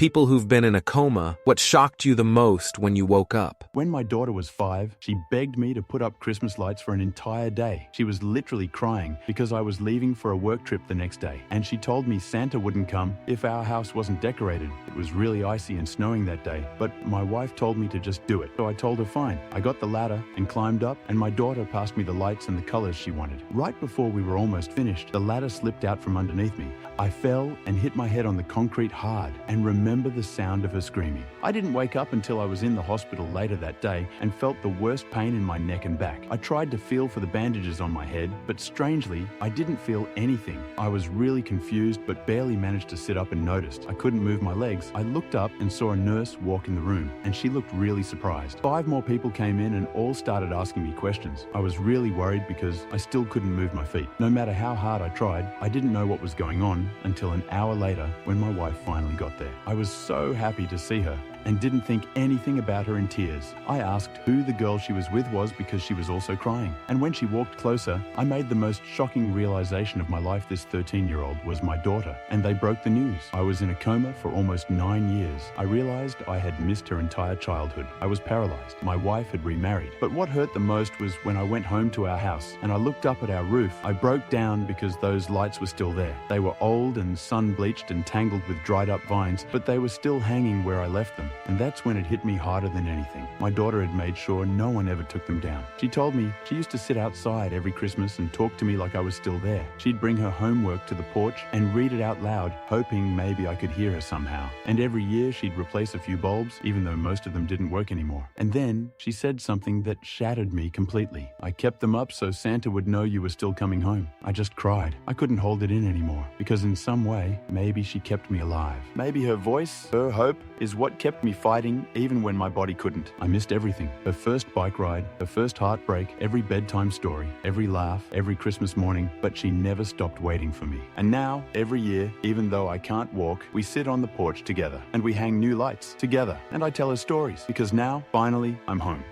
People who've been in a coma, what shocked you the most when you woke up? When my daughter was 5, she begged me to put up Christmas lights for an entire day. She was literally crying because I was leaving for a work trip the next day, and she told me Santa wouldn't come if our house wasn't decorated. It was really icy and snowing that day, but my wife told me to just do it, so I told her fine. I got the ladder and climbed up, and my daughter passed me the lights and the colors she wanted. Right before we were almost finished, the ladder slipped out from underneath me. I fell and hit my head on the concrete hard, and remember the sound of her screaming. I didn't wake up until I was in the hospital later that day and felt the worst pain in my neck and back. I tried to feel for the bandages on my head, but strangely, I didn't feel anything. I was really confused but barely managed to sit up and noticed. I couldn't move my legs. I looked up and saw a nurse walk in the room, and she looked really surprised. 5 more people came in and all started asking me questions. I was really worried because I still couldn't move my feet. No matter how hard I tried, I didn't know what was going on until an hour later when my wife finally got there. I was so happy to see her and didn't think anything about her in tears. I asked who the girl she was with was because she was also crying. And when she walked closer, I made the most shocking realization of my life. This 13-year-old was my daughter, and they broke the news. I was in a coma for almost 9 years. I realized I had missed her entire childhood. I was paralyzed. My wife had remarried. But what hurt the most was when I went home to our house and I looked up at our roof. I broke down because those lights were still there. They were old and sun-bleached and tangled with dried up vines, but they were still hanging where I left them. And that's when it hit me harder than anything. My daughter had made sure no one ever took them down. She told me she used to sit outside every Christmas and talk to me like I was still there. She'd bring her homework to the porch and read it out loud, hoping maybe I could hear her somehow. And every year she'd replace a few bulbs, even though most of them didn't work anymore. And then she said something that shattered me completely. I kept them up so Santa would know you were still coming home. I just cried. I couldn't hold it in anymore, because in some way, maybe she kept me alive. Maybe her voice, her hope, is what kept me fighting even when my body couldn't. I missed everything. Her first bike ride, her first heartbreak, every bedtime story, every laugh, every Christmas morning, but she never stopped waiting for me. And now, every year, even though I can't walk, we sit on the porch together and we hang new lights together, and I tell her stories because now, finally, I'm home.